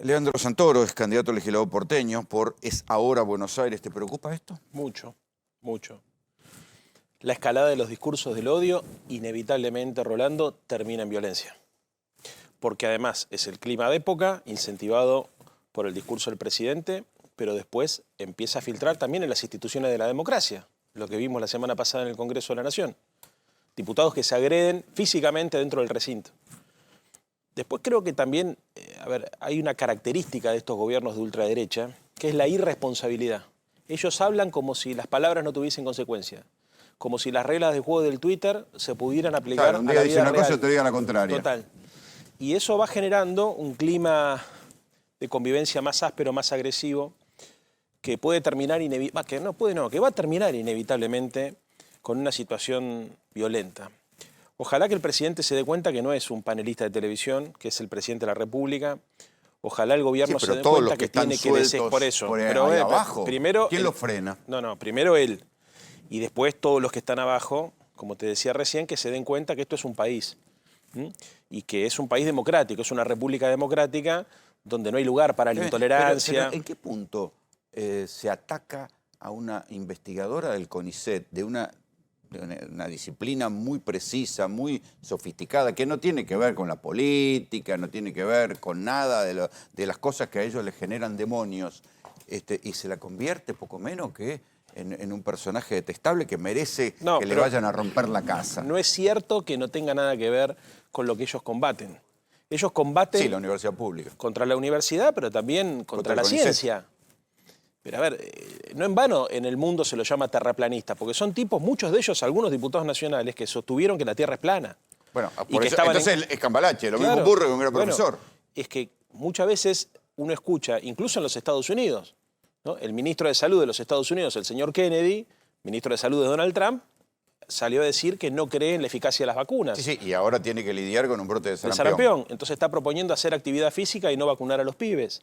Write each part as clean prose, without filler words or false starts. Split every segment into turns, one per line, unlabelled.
Leandro Santoro es candidato a legislador porteño por Es Ahora Buenos Aires. ¿Te preocupa esto?
Mucho, mucho. La escalada de los discursos del odio, inevitablemente, Rolando, termina en violencia. Porque además es el clima de época, incentivado por el discurso del presidente, pero después empieza a filtrar también en las instituciones de la democracia, lo que vimos la semana pasada en el Congreso de la Nación. Diputados que se agreden físicamente dentro del recinto. Después creo que también, hay una característica de estos gobiernos de ultraderecha, que es la irresponsabilidad. Ellos hablan como si las palabras no tuviesen consecuencia, como si las reglas del juego del Twitter se pudieran aplicar
un
a
día
la
dice
vida
una
real.
cosa y otro día la contraria.
Total. Y eso va generando un clima de convivencia más áspero, más agresivo, que puede terminar que va a terminar inevitablemente con una situación violenta. Ojalá que el presidente se dé cuenta que no es un panelista de televisión, que es el presidente de la República. Ojalá el gobierno se dé cuenta que tiene que
por eso. Pero ahí abajo,
primero,
¿quién lo frena?
Primero él. Y después todos los que están abajo, como te decía recién, que se den cuenta que esto es un país. Y que es un país democrático, es una república democrática donde no hay lugar para la intolerancia.
Pero ¿en qué punto se ataca a una investigadora del CONICET, de una disciplina muy precisa, muy sofisticada, que no tiene que ver con la política, no tiene que ver con nada de las cosas que a ellos les generan demonios, y se la convierte poco menos que en un personaje detestable que merece que le vayan a romper la casa?
No es cierto que no tenga nada que ver con lo que ellos combaten. Ellos combaten...
Sí, la universidad pública.
Contra la universidad, pero también contra la ciencia. Pero no en vano en el mundo se lo llama terraplanista, porque son tipos, muchos de ellos, algunos diputados nacionales, que sostuvieron que la Tierra es plana.
Bueno, por eso, entonces es cambalache, lo mismo ocurre con un profesor.
Es que muchas veces uno escucha, incluso en los Estados Unidos, ¿no? El ministro de Salud de los Estados Unidos, el señor Kennedy, ministro de Salud de Donald Trump, salió a decir que no cree en la eficacia de las vacunas.
Sí, y ahora tiene que lidiar con un brote de sarampión.
Entonces está proponiendo hacer actividad física y no vacunar a los pibes.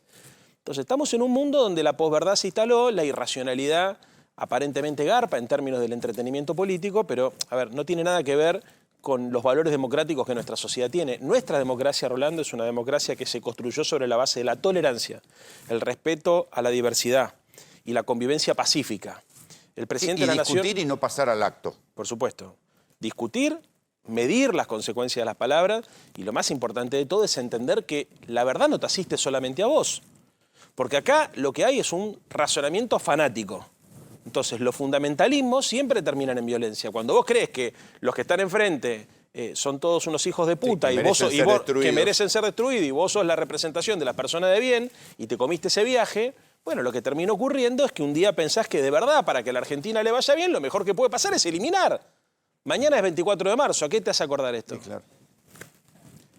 Entonces estamos en un mundo donde la posverdad se instaló, la irracionalidad aparentemente garpa en términos del entretenimiento político, pero no tiene nada que ver con los valores democráticos que nuestra sociedad tiene. Nuestra democracia, Rolando, es una democracia que se construyó sobre la base de la tolerancia, el respeto a la diversidad y la convivencia pacífica. El presidente de la Nación...
discutir y no pasar al acto.
Por supuesto. Discutir, medir las consecuencias de las palabras, y lo más importante de todo es entender que la verdad no te asiste solamente a vos. Porque acá lo que hay es un razonamiento fanático. Entonces, los fundamentalismos siempre terminan en violencia. Cuando vos crees que los que están enfrente son todos unos hijos de puta que merecen ser destruidos y vos sos la representación de la persona de bien y te comiste ese viaje, bueno, lo que termina ocurriendo es que un día pensás que de verdad, para que a la Argentina le vaya bien, lo mejor que puede pasar es eliminar. Mañana es 24 de marzo, ¿a qué te hace acordar esto?
Sí, claro.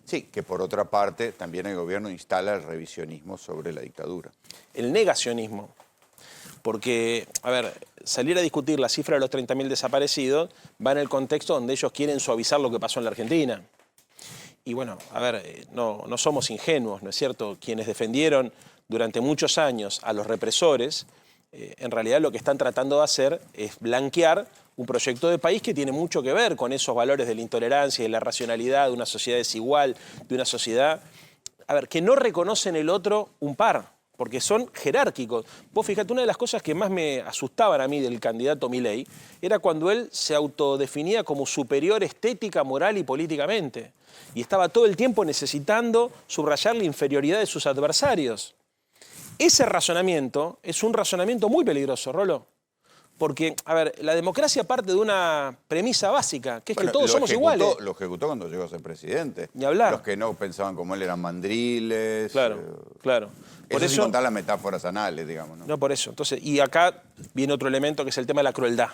Sí, que por otra parte también el gobierno instala el revisionismo sobre la dictadura.
El negacionismo. Porque, salir a discutir la cifra de los 30.000 desaparecidos va en el contexto donde ellos quieren suavizar lo que pasó en la Argentina. Y bueno, no somos ingenuos, ¿no es cierto? Quienes defendieron durante muchos años a los represores, en realidad lo que están tratando de hacer es blanquear un proyecto de país que tiene mucho que ver con esos valores de la intolerancia y de la racionalidad, de una sociedad desigual, de una sociedad que no reconoce en el otro un par, porque son jerárquicos. Vos fíjate, una de las cosas que más me asustaban a mí del candidato Milei era cuando él se autodefinía como superior estética, moral y políticamente. Y estaba todo el tiempo necesitando subrayar la inferioridad de sus adversarios. Ese razonamiento es un razonamiento muy peligroso, Rolo. Porque, la democracia parte de una premisa básica, que es que todos somos iguales.
Lo ejecutó cuando llegó a ser presidente.
Ni hablar.
Los que no pensaban como él eran mandriles.
Claro.
Por eso sin contar las metáforas anales, digamos.
No, por eso. Entonces, y acá viene otro elemento que es el tema de la crueldad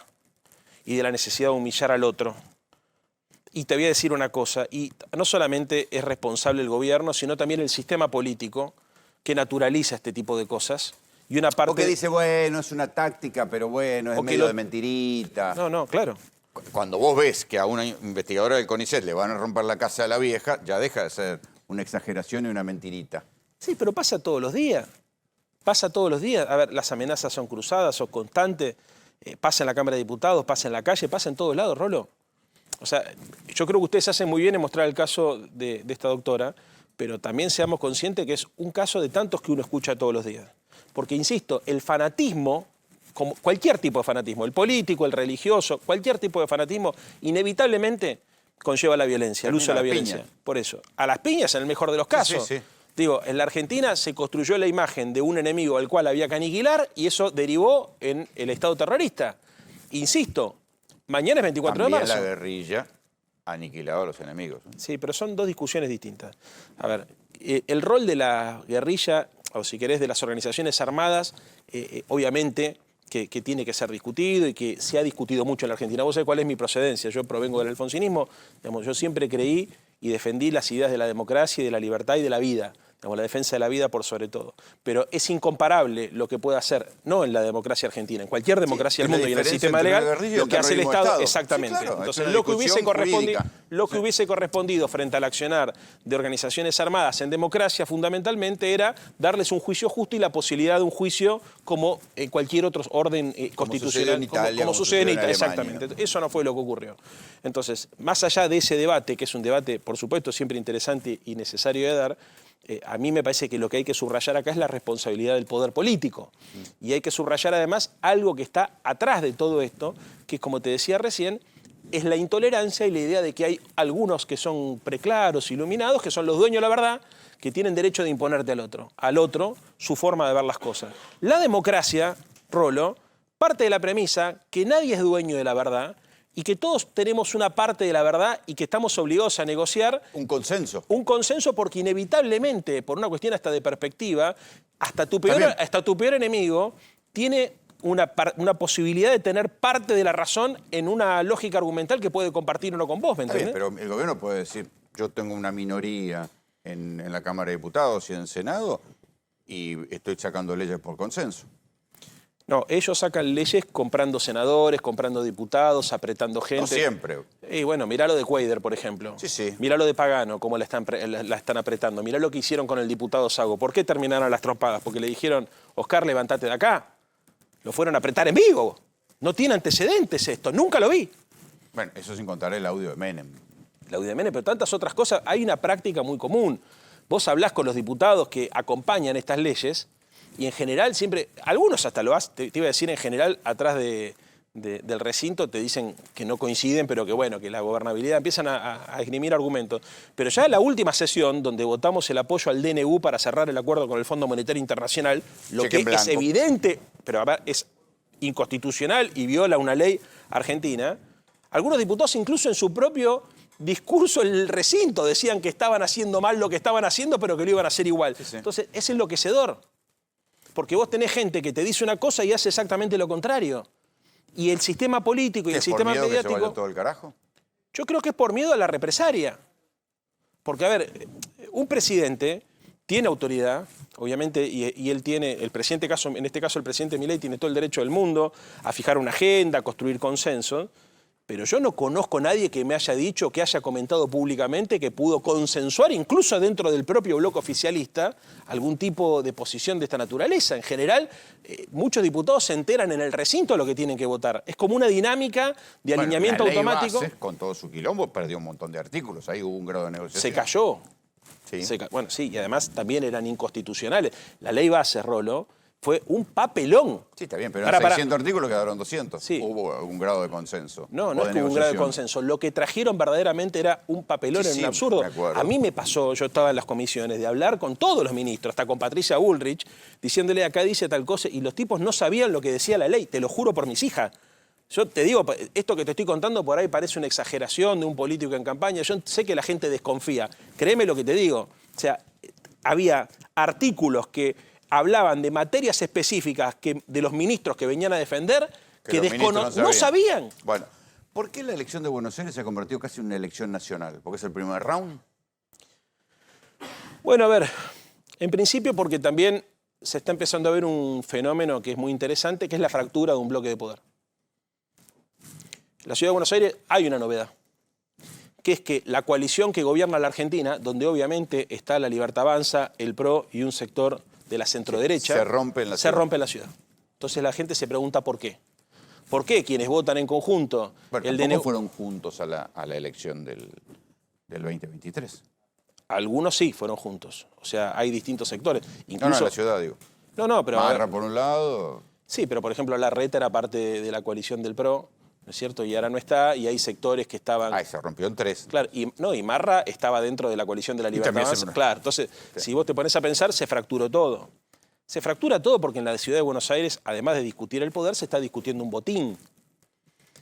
y de la necesidad de humillar al otro. Y te voy a decir una cosa, y no solamente es responsable el gobierno, sino también el sistema político que naturaliza este tipo de cosas. Y una parte...
Porque dice, bueno, es una táctica, pero bueno, es medio de mentirita.
No, claro.
Cuando vos ves que a una investigadora del CONICET le van a romper la casa a la vieja, ya deja de ser una exageración y una mentirita.
Sí, pero pasa todos los días. Pasa todos los días. Las amenazas son cruzadas, son constantes. Pasa en la Cámara de Diputados, pasa en la calle, pasa en todos lados, Rolo. O sea, yo creo que ustedes hacen muy bien en mostrar el caso de esta doctora, pero también seamos conscientes que es un caso de tantos que uno escucha todos los días. Porque, insisto, el fanatismo, como cualquier tipo de fanatismo, el político, el religioso, cualquier tipo de fanatismo, inevitablemente conlleva la violencia, el uso de la violencia.
Piña.
Por eso, a las piñas en el mejor de los casos.
Sí, sí.
Digo, en la Argentina se construyó la imagen de un enemigo al cual había que aniquilar y eso derivó en el Estado terrorista. Insisto, mañana es 24
También
de marzo.
la guerrilla aniquilaba a los enemigos.
Sí, pero son dos discusiones distintas. A ver, el rol de la guerrilla, o si querés, de las organizaciones armadas, obviamente que tiene que ser discutido y que se ha discutido mucho en la Argentina. Vos sabés cuál es mi procedencia. Yo provengo del alfonsinismo. Digamos, yo siempre creí y defendí las ideas de la democracia y de la libertad y de la vida. Digamos, la defensa de la vida por sobre todo. Pero es incomparable lo que puede hacer, no en la democracia argentina, en cualquier democracia del mundo y en el sistema legal, lo que hace el Estado. Exactamente.
Sí, claro,
entonces,
es
lo que hubiese
jurídica.
correspondido frente al accionar de organizaciones armadas en democracia, fundamentalmente era darles un juicio justo y la posibilidad de un juicio como en cualquier otro orden constitucional. Como sucede en Italia, exactamente. Eso no fue lo que ocurrió. Entonces, más allá de ese debate, que es un debate, por supuesto, siempre interesante y necesario de dar, a mí me parece que lo que hay que subrayar acá es la responsabilidad del poder político. Y hay que subrayar además algo que está atrás de todo esto, que como te decía recién, es la intolerancia y la idea de que hay algunos que son preclaros, iluminados, que son los dueños de la verdad, que tienen derecho de imponerte al otro su forma de ver las cosas. La democracia, Rolo, parte de la premisa que nadie es dueño de la verdad y que todos tenemos una parte de la verdad y que estamos obligados a negociar.
Un consenso.
Un consenso porque inevitablemente, por una cuestión hasta de perspectiva, hasta tu peor enemigo tiene una posibilidad de tener parte de la razón en una lógica argumental que puede compartir uno con vos, ¿me entendés?
Pero el gobierno puede decir, yo tengo una minoría en la Cámara de Diputados y en el Senado y estoy sacando leyes por consenso.
No, ellos sacan leyes comprando senadores, comprando diputados, apretando gente.
No siempre.
Y bueno, mirá lo de Cuader, por ejemplo.
Sí, sí.
Mirá lo de Pagano, cómo la están apretando. Mirá lo que hicieron con el diputado Sago. ¿Por qué terminaron las trompadas? Porque le dijeron, Oscar, levántate de acá. Lo fueron a apretar en vivo. No tiene antecedentes esto, nunca lo vi.
Bueno, eso sin contar el audio de Menem.
El audio de Menem, pero tantas otras cosas. Hay una práctica muy común. Vos hablás con los diputados que acompañan estas leyes y en general siempre, algunos hasta lo hacen, te iba a decir en general, atrás del recinto te dicen que no coinciden, pero que bueno, que la gobernabilidad, empiezan a esgrimir argumentos. Pero ya en la última sesión, donde votamos el apoyo al DNU para cerrar el acuerdo con el Fondo Monetario Internacional, lo que es evidente, pero a ver, es inconstitucional y viola una ley argentina, algunos diputados incluso en su propio discurso en el recinto decían que estaban haciendo mal lo que estaban haciendo, pero que lo iban a hacer igual. Sí, sí. Entonces, es enloquecedor. Porque vos tenés gente que te dice una cosa y hace exactamente lo contrario. Y el sistema político y el sistema mediático...
¿Es por miedo que se vaya todo el carajo?
Yo creo que es por miedo a la represalia. Porque, a ver, un presidente tiene autoridad, obviamente, y él tiene, el presidente, en este caso el presidente Milei, tiene todo el derecho del mundo a fijar una agenda, a construir consensos. Pero yo no conozco a nadie que me haya dicho, que haya comentado públicamente que pudo consensuar, incluso dentro del propio bloque oficialista, algún tipo de posición de esta naturaleza. En general, muchos diputados se enteran en el recinto de lo que tienen que votar. Es como una dinámica de alineamiento automático.
Base, con todo su quilombo, perdió un montón de artículos. Ahí hubo un grado de negociación.
Se cayó.
Sí.
Bueno, sí, y además también eran inconstitucionales. La ley base, Rolo, fue un papelón.
Sí, está bien, pero en 600 artículos quedaron 200. Sí. Hubo algún grado de consenso.
No, no es que hubo un grado de consenso. Lo que trajeron verdaderamente era un papelón, en un absurdo. A mí me pasó, yo estaba en las comisiones, de hablar con todos los ministros, hasta con Patricia Bullrich, diciéndole acá dice tal cosa, y los tipos no sabían lo que decía la ley, te lo juro por mis hijas. Yo te digo, esto que te estoy contando por ahí parece una exageración de un político en campaña. Yo sé que la gente desconfía. Créeme lo que te digo. O sea, había artículos que hablaban de materias específicas de los ministros que venían a defender que no sabían.
Bueno, ¿por qué la elección de Buenos Aires se ha convertido casi en una elección nacional? ¿Porque es el primer round?
Bueno, a ver, en principio porque también se está empezando a ver un fenómeno que es muy interesante, que es la fractura de un bloque de poder. En la ciudad de Buenos Aires hay una novedad, que es que la coalición que gobierna la Argentina, donde obviamente está la Libertad Avanza, el PRO y un sector de la centroderecha,
se rompe en la ciudad.
Entonces la gente se pregunta por qué. ¿Por qué quienes votan en conjunto?
Bueno, ¿cómo fueron juntos a la elección del 2023?
algunos sí fueron juntos. O sea, hay distintos sectores.
No, en la ciudad, digo.
No, pero...
Marra por un lado.
Sí, pero por ejemplo Larreta era parte de la coalición del PRO, ¿no es cierto? Y ahora no está, y hay sectores que estaban...
Se rompió en 3.
Claro, y Marra estaba dentro de la coalición de la Libertad Avanza. Claro, entonces, si vos te pones a pensar, se fracturó todo. Se fractura todo porque en la ciudad de Buenos Aires, además de discutir el poder, se está discutiendo un botín.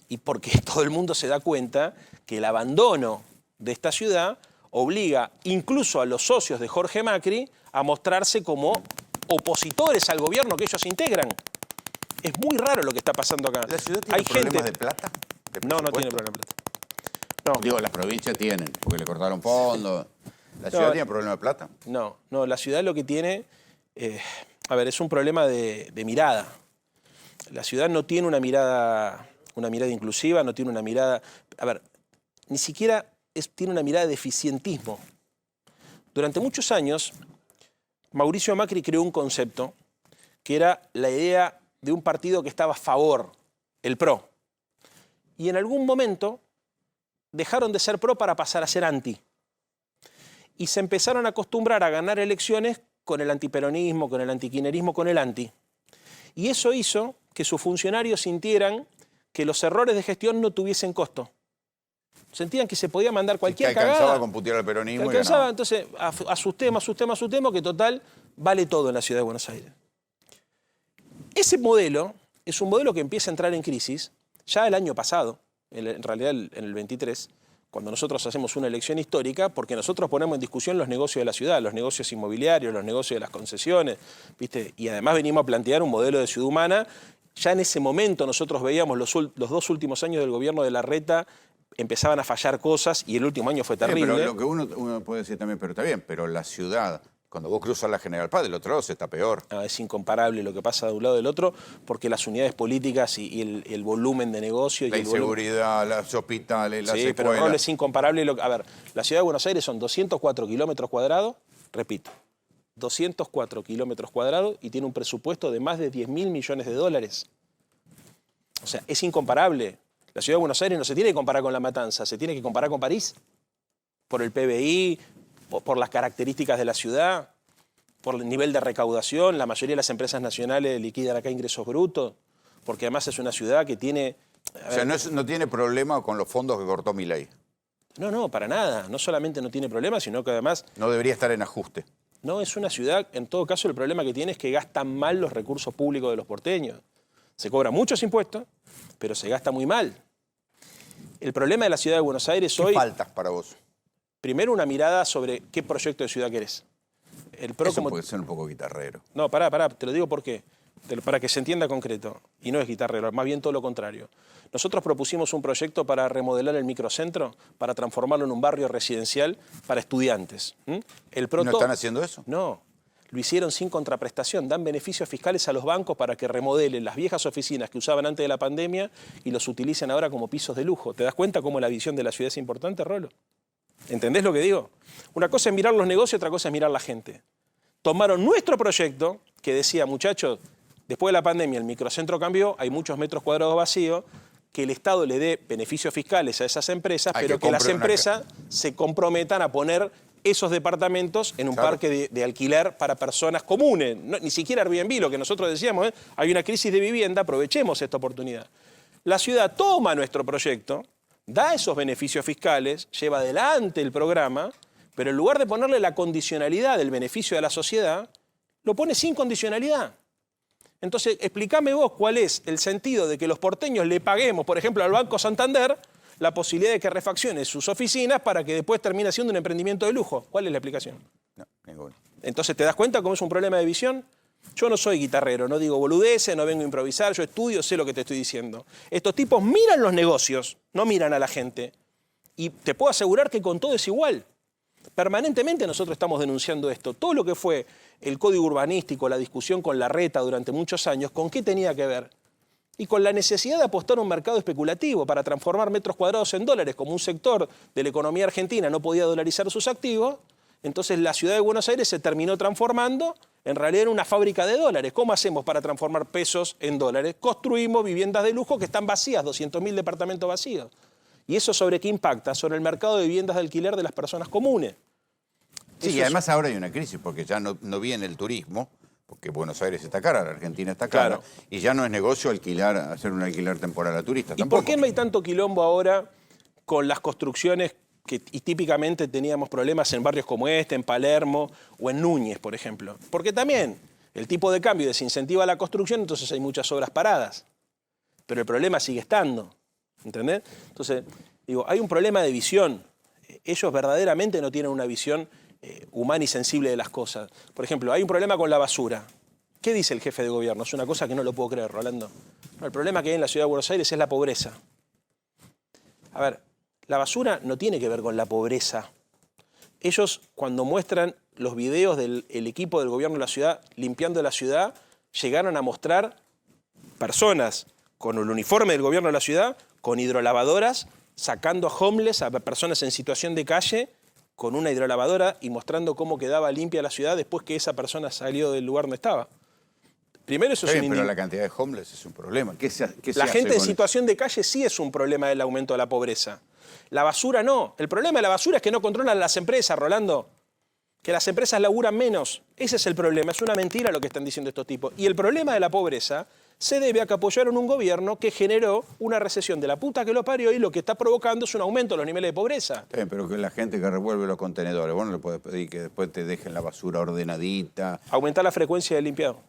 Y porque todo el mundo se da cuenta que el abandono de esta ciudad obliga incluso a los socios de Jorge Macri a mostrarse como opositores al gobierno que ellos integran. Es muy raro lo que está pasando acá.
¿La ciudad tiene problemas de plata?
No tiene problemas de plata. No.
Digo, las provincias tienen, porque le cortaron fondos. ¿La ciudad tiene problemas de plata?
No, la ciudad lo que tiene, es un problema de mirada. La ciudad no tiene una mirada inclusiva, no tiene una mirada... ni siquiera tiene una mirada de eficientismo. Durante muchos años, Mauricio Macri creó un concepto que era la idea de un partido que estaba a favor, el PRO. Y en algún momento dejaron de ser PRO para pasar a ser anti. Y se empezaron a acostumbrar a ganar elecciones con el antiperonismo, con el antiquinerismo, con el anti. Y eso hizo que sus funcionarios sintieran que los errores de gestión no tuviesen costo. Sentían que se podía mandar cualquier cagada.
Que alcanzaba con putear al peronismo.
Que alcanzaba, entonces, asustemos, que total vale todo en la ciudad de Buenos Aires. Ese modelo es un modelo que empieza a entrar en crisis ya el año pasado, en realidad en el 23, cuando nosotros hacemos una elección histórica, porque nosotros ponemos en discusión los negocios de la ciudad, los negocios inmobiliarios, los negocios de las concesiones, ¿viste? Y además venimos a plantear un modelo de ciudad humana. Ya en ese momento nosotros veíamos los 2 últimos años del gobierno de Larreta empezaban a fallar cosas y el último año fue terrible.
Pero lo que uno puede decir también, pero está bien, pero la ciudad, cuando vos cruzas la General Paz, del otro lado se está peor.
Es incomparable lo que pasa de un lado y del otro, porque las unidades políticas y el volumen de negocio...
La inseguridad, los hospitales, las escuelas...
Sí, pero el rol es incomparable. La ciudad de Buenos Aires son 204 kilómetros cuadrados, repito, 204 kilómetros cuadrados y tiene un presupuesto de más de 10.000 millones de dólares. O sea, es incomparable. La ciudad de Buenos Aires no se tiene que comparar con La Matanza, se tiene que comparar con París, por el PBI, por las características de la ciudad, por el nivel de recaudación. La mayoría de las empresas nacionales liquidan acá ingresos brutos, porque además es una ciudad que tiene...
O sea, no tiene problema con los fondos que cortó Milei.
No, para nada. No solamente no tiene problema, sino que además...
No debería estar en ajuste.
No, es una ciudad, en todo caso, el problema que tiene es que gastan mal los recursos públicos de los porteños. Se cobran muchos impuestos, pero se gasta muy mal. El problema de la ciudad de Buenos Aires hoy...
¿Qué faltas para vos?
Primero, una mirada sobre qué proyecto de ciudad querés.
Eso puede ser un poco guitarrero.
No, pará, te lo digo por qué. Para que se entienda concreto. Y no es guitarrero, más bien todo lo contrario. Nosotros propusimos un proyecto para remodelar el microcentro, para transformarlo en un barrio residencial para estudiantes.
¿No están haciendo eso?
No. Lo hicieron sin contraprestación. Dan beneficios fiscales a los bancos para que remodelen las viejas oficinas que usaban antes de la pandemia y los utilicen ahora como pisos de lujo. ¿Te das cuenta cómo la visión de la ciudad es importante, Rolo? ¿Entendés lo que digo? Una cosa es mirar los negocios, otra cosa es mirar la gente. Tomaron nuestro proyecto, que decía, muchachos, después de la pandemia el microcentro cambió, hay muchos metros cuadrados vacíos, que el Estado le dé beneficios fiscales a esas empresas, pero que las empresas se comprometan a poner esos departamentos en un parque de alquiler para personas comunes. No, ni siquiera Airbnb, lo que nosotros decíamos, hay una crisis de vivienda, aprovechemos esta oportunidad. La ciudad toma nuestro proyecto, da esos beneficios fiscales, lleva adelante el programa, pero en lugar de ponerle la condicionalidad del beneficio de la sociedad, lo pone sin condicionalidad. Entonces, explícame vos cuál es el sentido de que los porteños le paguemos, por ejemplo, al Banco Santander, la posibilidad de que refaccione sus oficinas para que después termine siendo un emprendimiento de lujo. ¿Cuál es la explicación?
No, ninguna.
Entonces, ¿te das cuenta cómo es un problema de visión? Yo no soy guitarrero, no digo boludeces, no vengo a improvisar, yo estudio, sé lo que te estoy diciendo. Estos tipos miran los negocios, no miran a la gente. Y te puedo asegurar que con todo es igual. Permanentemente nosotros estamos denunciando esto. Todo lo que fue el código urbanístico, la discusión con Larreta durante muchos años, ¿con qué tenía que ver? Y con la necesidad de apostar a un mercado especulativo para transformar metros cuadrados en dólares, como un sector de la economía argentina no podía dolarizar sus activos. Entonces la ciudad de Buenos Aires se terminó transformando en realidad en una fábrica de dólares. ¿Cómo hacemos para transformar pesos en dólares? Construimos viviendas de lujo que están vacías, 200.000 departamentos vacíos. ¿Y eso sobre qué impacta? Sobre el mercado de viviendas de alquiler de las personas comunes.
Sí, y además ahora hay una crisis, porque ya no viene el turismo, porque Buenos Aires está cara, la Argentina está cara,
Claro.
y ya no es negocio hacer un alquiler temporal a turistas.
¿Y por qué no hay tanto quilombo ahora con las construcciones que y típicamente teníamos problemas en barrios como este, en Palermo o en Núñez, por ejemplo? Porque también el tipo de cambio desincentiva la construcción, entonces hay muchas obras paradas. Pero el problema sigue estando, ¿entendés? Entonces, digo, hay un problema de visión. Ellos verdaderamente no tienen una visión humana y sensible de las cosas. Por ejemplo, hay un problema con la basura. ¿Qué dice el jefe de gobierno? Es una cosa que no lo puedo creer, Rolando. No, el problema que hay en la ciudad de Buenos Aires es la pobreza. A ver, la basura no tiene que ver con la pobreza. Ellos, cuando muestran los videos del equipo del gobierno de la ciudad limpiando la ciudad, llegaron a mostrar personas con el uniforme del gobierno de la ciudad, con hidrolavadoras, sacando a homeless, a personas en situación de calle, con una hidrolavadora y mostrando cómo quedaba limpia la ciudad después que esa persona salió del lugar donde estaba. Primero eso
Está
es
bien,
un
pero la cantidad de homeless es un problema. ¿Qué se
La
hace
gente en
con
situación de calle sí es un problema del aumento de la pobreza. La basura no. El problema de la basura es que no controlan las empresas, Rolando. Que las empresas laburan menos. Ese es el problema. Es una mentira lo que están diciendo estos tipos. Y el problema de la pobreza se debe a que apoyaron un gobierno que generó una recesión de la puta que lo parió y lo que está provocando es un aumento de los niveles de pobreza.
Está bien, pero que la gente que revuelve los contenedores, vos no le podés pedir que después te dejen la basura ordenadita.
Aumentar la frecuencia del limpiado.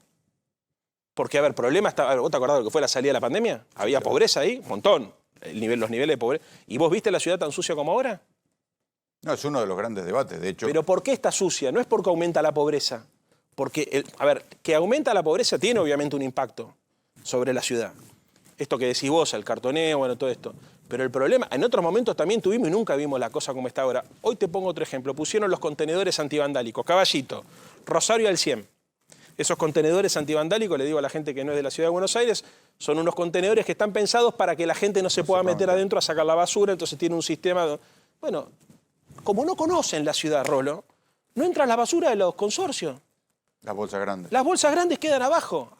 Porque, a ver, problema está. A ver, ¿vos te acordás de lo que fue la salida de la pandemia? Había pobreza ahí, un montón. Los niveles de pobreza. ¿Y vos viste la ciudad tan sucia como ahora?
No, es uno de los grandes debates, de hecho.
Pero ¿por qué está sucia? No es porque aumenta la pobreza. Porque, a ver, que aumenta la pobreza tiene obviamente un impacto sobre la ciudad. Esto que decís vos, el cartoneo, bueno, todo esto. Pero el problema, en otros momentos también tuvimos y nunca vimos la cosa como está ahora. Hoy te pongo otro ejemplo. Pusieron los contenedores antivandálicos. Caballito, Rosario al 100. Esos contenedores antivandálicos, le digo a la gente que no es de la ciudad de Buenos Aires, son unos contenedores que están pensados para que la gente no se pueda meter adentro a sacar la basura, entonces tiene un sistema. Bueno, como no conocen la ciudad, Rolo, no entra la basura de los consorcios.
Las bolsas grandes.
Las bolsas grandes quedan abajo.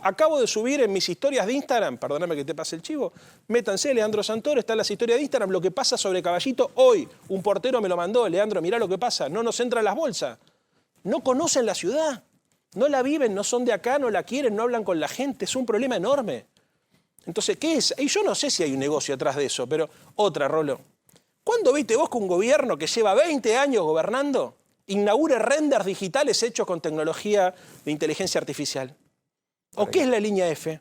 Acabo de subir en mis historias de Instagram, perdóname que te pase el chivo, métanse, Leandro Santoro, está en las historias de Instagram, lo que pasa sobre Caballito hoy. Un portero me lo mandó, Leandro, mirá lo que pasa, no nos entran las bolsas. No conocen la ciudad, no la viven, no son de acá, no la quieren, no hablan con la gente, es un problema enorme. Entonces, ¿qué es? Y yo no sé si hay un negocio atrás de eso, pero otra, Rolo. ¿Cuándo viste vos que un gobierno que lleva 20 años gobernando inaugure renders digitales hechos con tecnología de inteligencia artificial? ¿O qué es la línea F?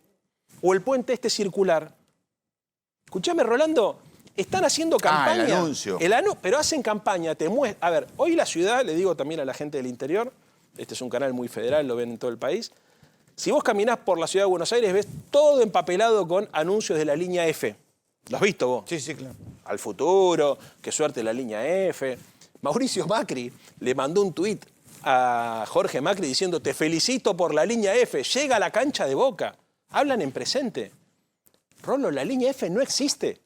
¿O el puente este circular? Escuchame, Rolando, están haciendo campaña.
El anuncio.
Pero hacen campaña, a ver, hoy la ciudad, le digo también a la gente del interior, este es un canal muy federal, lo ven en todo el país, si vos caminás por la ciudad de Buenos Aires ves todo empapelado con anuncios de la línea F. ¿Lo has visto vos?
Sí, sí, claro.
Al futuro, qué suerte la línea F. Mauricio Macri le mandó un tuit a Jorge Macri diciendo te felicito por la línea F, llega a la cancha de Boca. Hablan en presente. Rolo, la línea F no existe.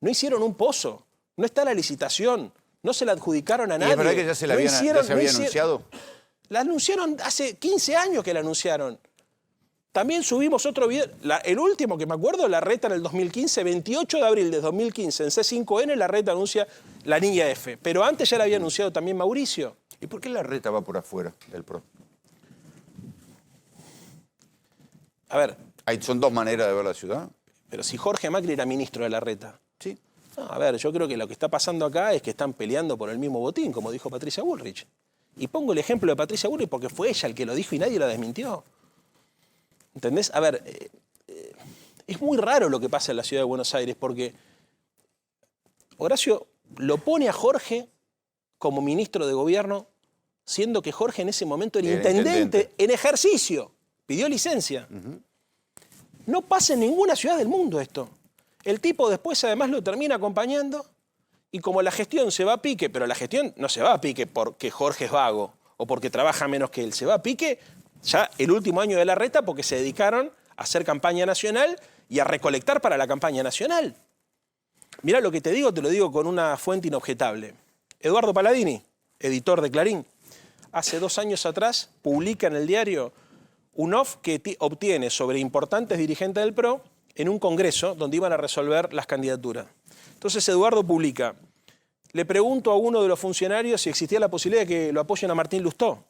No hicieron un pozo, no está la licitación, no se la adjudicaron a nadie.
¿Y es verdad que ya se había anunciado?
La anunciaron hace 15 años que la anunciaron. También subimos otro video, el último que me acuerdo, Larreta en el 2015, 28 de abril de 2015, en C5N, Larreta anuncia la línea F. Pero antes ya la había anunciado también Mauricio.
¿Y por qué Larreta va por afuera del PRO?
A ver.
Son dos maneras de ver la ciudad.
Pero si Jorge Macri era ministro de Larreta.
Sí.
No, a ver, yo creo que lo que está pasando acá es que están peleando por el mismo botín, como dijo Patricia Bullrich. Y pongo el ejemplo de Patricia Bullrich porque fue ella el que lo dijo y nadie la desmintió. ¿Entendés? A ver, es muy raro lo que pasa en la ciudad de Buenos Aires porque Horacio lo pone a Jorge como ministro de gobierno, siendo que Jorge en ese momento era intendente en ejercicio. Pidió licencia. No pasa en ninguna ciudad del mundo esto. El tipo después además lo termina acompañando y como la gestión se va a pique, pero la gestión no se va a pique porque Jorge es vago o porque trabaja menos que él, se va a pique ya el último año de Larreta porque se dedicaron a hacer campaña nacional y a recolectar para la campaña nacional. Mirá lo que te digo con una fuente inobjetable. Eduardo Paladini, editor de Clarín, hace 2 años atrás publica en el diario un off que obtiene sobre importantes dirigentes del PRO en un congreso donde iban a resolver las candidaturas. Entonces Eduardo publica, le pregunto a uno de los funcionarios si existía la posibilidad de que lo apoyen a Martín Lustó.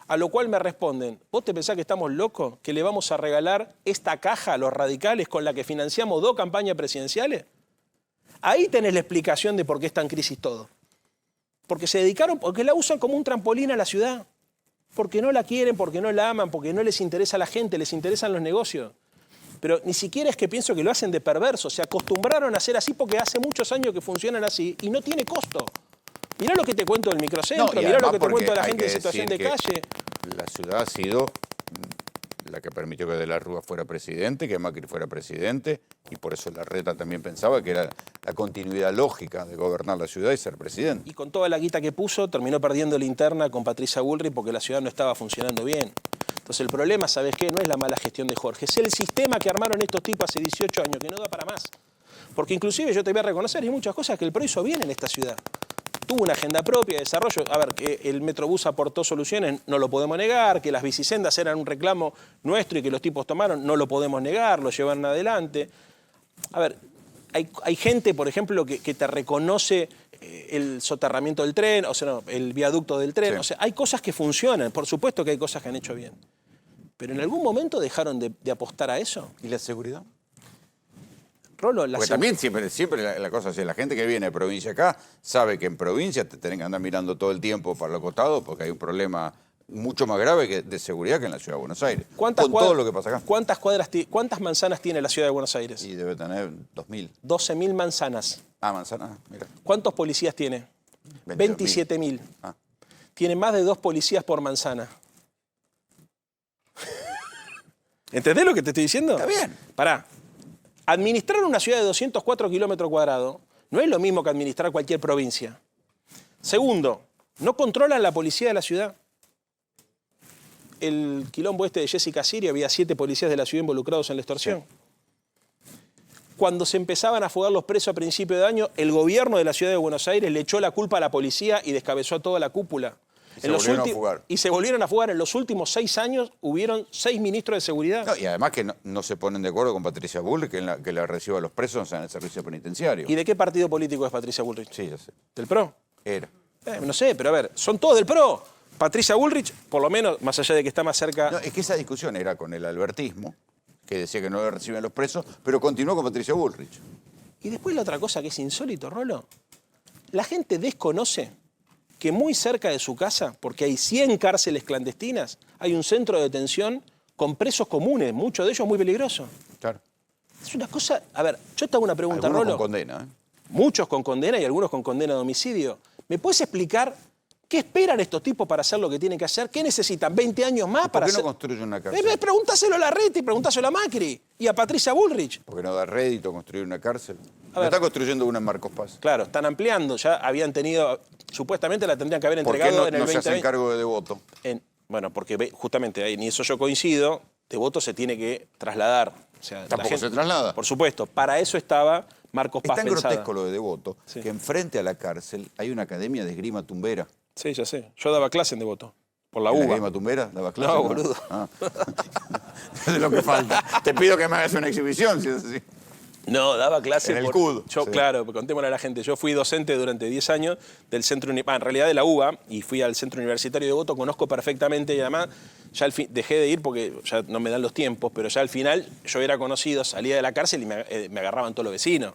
A lo cual me responden, ¿vos te pensás que estamos locos? ¿Que le vamos a regalar esta caja a los radicales con la que financiamos 2 campañas presidenciales? Ahí tenés la explicación de por qué está en crisis todo. Porque se dedicaron, porque la usan como un trampolín a la ciudad. Porque no la quieren, porque no la aman, porque no les interesa a la gente, les interesan los negocios. Pero ni siquiera es que pienso que lo hacen de perverso. Se acostumbraron a hacer así porque hace muchos años que funcionan así y no tiene costo. Mirá lo que te cuento del microcentro, mirá lo que te cuento de la gente en situación de calle.
La ciudad ha sido la que permitió que De la Rúa fuera presidente, que Macri fuera presidente, y por eso Larreta también pensaba que era la continuidad lógica de gobernar la ciudad y ser presidente.
Y con toda la guita que puso, terminó perdiendo la interna con Patricia Bullrich porque la ciudad no estaba funcionando bien. Entonces el problema, ¿sabes qué? No es la mala gestión de Jorge, es el sistema que armaron estos tipos hace 18 años, que no da para más. Porque inclusive yo te voy a reconocer, hay muchas cosas que el PRO hizo bien en esta ciudad. Tuvo una agenda propia de desarrollo. A ver, que el Metrobús aportó soluciones, no lo podemos negar. Que las bicisendas eran un reclamo nuestro y que los tipos tomaron, no lo podemos negar, lo llevan adelante. A ver, hay gente, por ejemplo, que te reconoce el soterramiento del tren, o sea, no, el viaducto del tren. Sí. O sea, hay cosas que funcionan, por supuesto que hay cosas que han hecho bien. Pero en algún momento dejaron de apostar a eso.
¿Y la seguridad?
Rolo,
porque también siempre la cosa así, la gente que viene de provincia acá sabe que en provincia te tienen que andar mirando todo el tiempo para los costados porque hay un problema mucho más grave de seguridad que en la ciudad de Buenos Aires. Con todo lo que pasa acá.
¿Cuántas manzanas tiene la ciudad de Buenos Aires?
Y debe tener 2.000.
12.000 manzanas.
Ah, manzanas, mira.
¿Cuántos policías tiene? 27.000. Ah. Tiene más de 2 policías por manzana. ¿Entendés lo que te estoy diciendo?
Está bien.
Pará. Administrar una ciudad de 204 kilómetros cuadrados no es lo mismo que administrar cualquier provincia. Segundo, no controlan la policía de la ciudad. El quilombo este de Jessica Sirio, había 7 policías de la ciudad involucrados en la extorsión. Sí. Cuando se empezaban a fugar los presos a principio de año, el gobierno de la ciudad de Buenos Aires le echó la culpa a la policía y descabezó a toda la cúpula.
Y se
volvieron a fugar. En los últimos 6 años hubieron 6 ministros de seguridad.
No, y además que no se ponen de acuerdo con Patricia Bullrich, que la reciba a los presos en el servicio penitenciario.
¿Y de qué partido político es Patricia Bullrich?
Sí, ya sé.
¿Del PRO?
Era.
No sé, pero a ver, son todos del PRO. Patricia Bullrich, por lo menos, más allá de que está más cerca...
No, es que esa discusión era con el albertismo, que decía que no le reciben los presos, pero continuó con Patricia Bullrich.
Y después la otra cosa que es insólito, Rolo. La gente desconoce que muy cerca de su casa, porque hay 100 cárceles clandestinas, hay un centro de detención con presos comunes, muchos de ellos muy peligrosos.
Claro.
Es una cosa... A ver, yo te hago una pregunta,
algunos
Rolo.
Con condena, ¿eh?
Muchos con condena y algunos con condena de homicidio. ¿Me puedes explicar qué esperan estos tipos para hacer lo que tienen que hacer? ¿Qué necesitan? ¿20 años más para hacer?
¿Por qué no construyen una cárcel?
Pregúntaselo a Larreta y pregúntaselo a Macri y a Patricia Bullrich.
Porque no da rédito construir una cárcel. Está construyendo una en Marcos Paz.
Claro, están ampliando. Ya habían tenido... Supuestamente la tendrían que haber entregado
¿Por qué
en el 2020.
no se hacen cargo de Devoto?
Bueno, porque justamente ahí, ni eso yo coincido, Devoto se tiene que trasladar. O sea,
¿Tampoco se traslada?
Por supuesto. Para eso estaba Marcos Paz
pensada. Es tan
pensada.
grotesco lo de Devoto, sí, que enfrente a la cárcel hay una academia de esgrima tumbera.
Sí, ya sé. Yo daba clase en Devoto. Por la
UBA.
UBA.
¿Esgrima tumbera? ¿Daba clase?
No, boludo.
Ah. Es lo que falta. Te pido que me hagas una exhibición, si es así.
No, daba clase
en el CUD.
Yo, sí. Claro, contémosle a la gente. Yo fui docente durante 10 años del centro, en realidad de la UBA, y fui al centro universitario de Devoto, conozco perfectamente y además ya dejé de ir porque ya no me dan los tiempos, pero ya al final yo era conocido, salía de la cárcel y me agarraban todos los vecinos.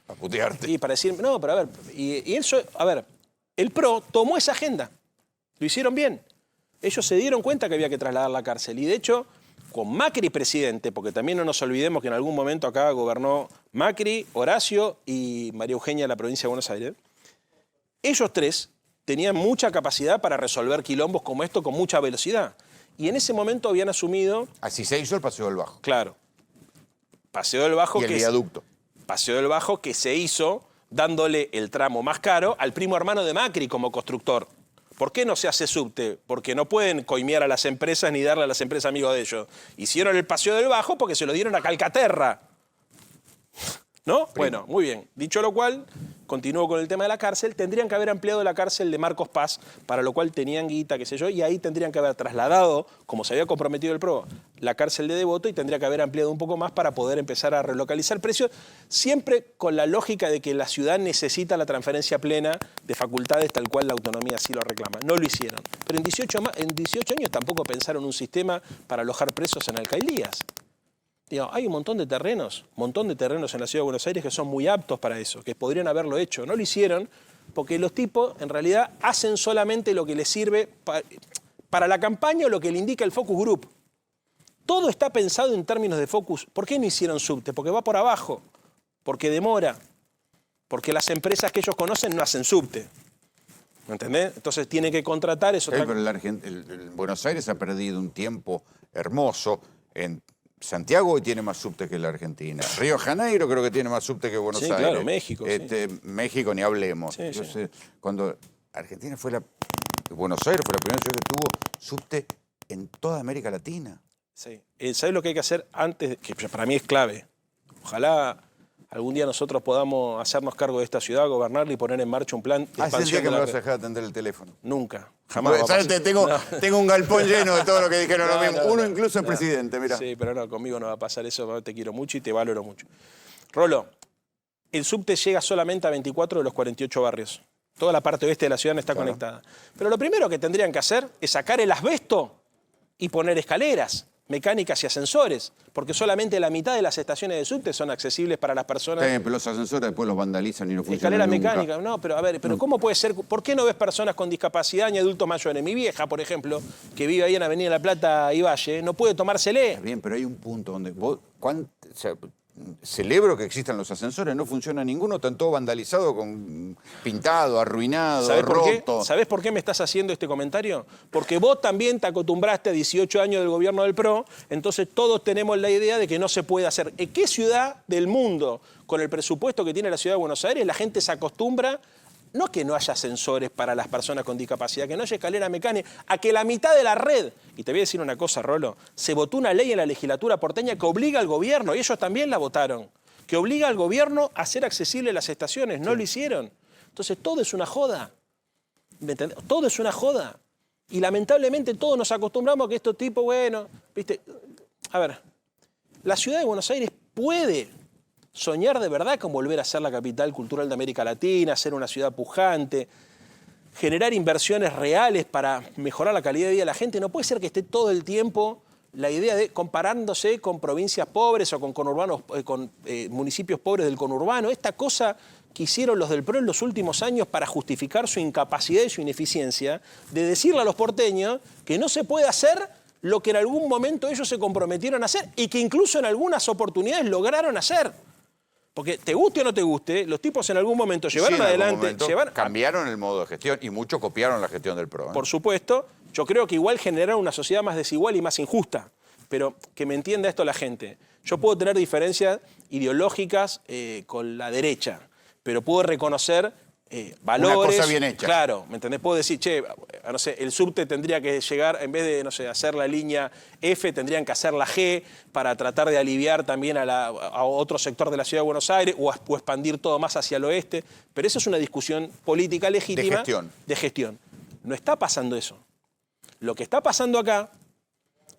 A putearte.
Y para decir, no, pero a ver, y eso, a ver, el PRO tomó esa agenda, lo hicieron bien. Ellos se dieron cuenta que había que trasladar la cárcel y de hecho, con Macri presidente, porque también no nos olvidemos que en algún momento acá gobernó Macri, Horacio y María Eugenia de la provincia de Buenos Aires, ellos 3 tenían mucha capacidad para resolver quilombos como esto con mucha velocidad. Y en ese momento habían asumido...
Así se hizo el Paseo del Bajo.
Claro. Paseo del Bajo...
Y el viaducto.
Paseo del Bajo que se hizo dándole el tramo más caro al primo hermano de Macri como constructor. ¿Por qué no se hace subte? Porque no pueden coimear a las empresas ni darle a las empresas amigos de ellos. Hicieron el Paseo del Bajo porque se lo dieron a Calcaterra. ¿No? Primo. Bueno, muy bien. Dicho lo cual, continúo con el tema de la cárcel, tendrían que haber ampliado la cárcel de Marcos Paz, para lo cual tenían guita, qué sé yo, y ahí tendrían que haber trasladado, como se había comprometido el PRO, la cárcel de Devoto, y tendría que haber ampliado un poco más para poder empezar a relocalizar precios, siempre con la lógica de que la ciudad necesita la transferencia plena de facultades tal cual la autonomía así lo reclama. No lo hicieron. Pero en 18 años tampoco pensaron un sistema para alojar presos en alcaldías. Digo, hay un montón de terrenos en la Ciudad de Buenos Aires que son muy aptos para eso, que podrían haberlo hecho. No lo hicieron porque los tipos en realidad hacen solamente lo que les sirve para la campaña o lo que le indica el focus group. Todo está pensado en términos de focus. ¿Por qué no hicieron subte? Porque va por abajo, porque demora, porque las empresas que ellos conocen no hacen subte. ¿Me entendés? Entonces tienen que contratar eso.
Pero el Buenos Aires ha perdido un tiempo hermoso en Santiago hoy tiene más subte que la Argentina. Río de Janeiro creo que tiene más subte que Buenos Aires.
Claro, México.
México ni hablemos.
Sí.
Cuando Argentina Buenos Aires fue la primera ciudad que tuvo subte en toda América Latina.
Sí. ¿Sabés lo que hay que hacer antes? Que para mí es clave. Ojalá algún día nosotros podamos hacernos cargo de esta ciudad, gobernarla y poner en marcha un plan de expansión.
Hace el día que me vas a dejar atender el teléfono.
Nunca, jamás.
Tengo un galpón lleno de todo lo que dijeron lo mismo. Uno incluso el presidente, mira.
Sí, pero no, conmigo no va a pasar eso, te quiero mucho y te valoro mucho. Rolo, el subte llega solamente a 24 de los 48 barrios. Toda la parte oeste de la ciudad no está conectada. Pero lo primero que tendrían que hacer es sacar el asbesto y poner escaleras mecánicas y ascensores, porque solamente la mitad de las estaciones de subte son accesibles para las personas.
Pero los ascensores después los vandalizan y no funcionan
Escalera
nunca.
mecánica, no, pero a ver, ¿cómo puede ser? ¿Por qué no ves personas con discapacidad ni adultos mayores? Mi vieja, por ejemplo, que vive ahí en Avenida La Plata y Valle, no puede tomársele.
Está bien, pero hay un punto donde vos... celebro que existan los ascensores, no funciona ninguno, están todos vandalizados, pintado, arruinado, roto.
¿Sabés por qué me estás haciendo este comentario? Porque vos también te acostumbraste a 18 años del gobierno del PRO, entonces todos tenemos la idea de que no se puede hacer. ¿En qué ciudad del mundo, con el presupuesto que tiene la Ciudad de Buenos Aires, la gente se acostumbra, no que no haya ascensores para las personas con discapacidad, que no haya escalera mecánica, a que la mitad de la red, y te voy a decir una cosa, Rolo, se votó una ley en la legislatura porteña que obliga al gobierno, y ellos también la votaron, que obliga al gobierno a hacer accesibles las estaciones, no lo hicieron. Entonces todo es una joda, ¿me entendés? Todo es una joda. Y lamentablemente todos nos acostumbramos a que estos tipos, bueno, viste, a ver, la Ciudad de Buenos Aires puede soñar de verdad con volver a ser la capital cultural de América Latina, ser una ciudad pujante, generar inversiones reales para mejorar la calidad de vida de la gente. No puede ser que esté todo el tiempo la idea de comparándose con provincias pobres o con conurbanos, con municipios pobres del conurbano. Esta cosa que hicieron los del PRO en los últimos años para justificar su incapacidad y su ineficiencia, de decirle a los porteños que no se puede hacer lo que en algún momento ellos se comprometieron a hacer y que incluso en algunas oportunidades lograron hacer. Porque te guste o no te guste, los tipos en algún momento llevaron adelante...
cambiaron el modo de gestión y muchos copiaron la gestión del PRO.
Por supuesto, yo creo que igual generaron una sociedad más desigual y más injusta. Pero que me entienda esto la gente. Yo puedo tener diferencias ideológicas con la derecha, pero puedo reconocer valores...
Una cosa bien hecha.
Claro, ¿me entendés? Puedo decir, che, no sé, el subte tendría que llegar, en vez de, no sé, hacer la línea F, tendrían que hacer la G para tratar de aliviar también a otro sector de la Ciudad de Buenos Aires o expandir todo más hacia el oeste. Pero eso es una discusión política legítima. De gestión. No está pasando eso. Lo que está pasando acá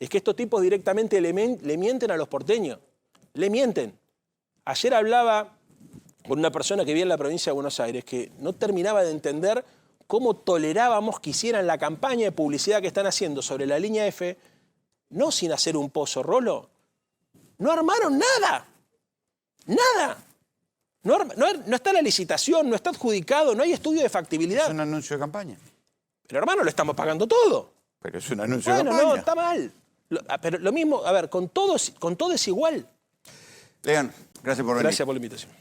es que estos tipos directamente le mienten a los porteños. Le mienten. Ayer hablaba con una persona que vive en la provincia de Buenos Aires que no terminaba de entender cómo tolerábamos que hicieran la campaña de publicidad que están haciendo sobre la línea F, no sin hacer un pozo, Rolo. No armaron nada. Nada. No está la licitación, no está adjudicado, no hay estudio de factibilidad.
Es un anuncio de campaña.
Pero hermano, lo estamos pagando todo.
Pero es un anuncio de campaña.
Bueno, no, está mal. Pero lo mismo, a ver, con todo es igual.
Lean, gracias por venir.
Gracias por la invitación.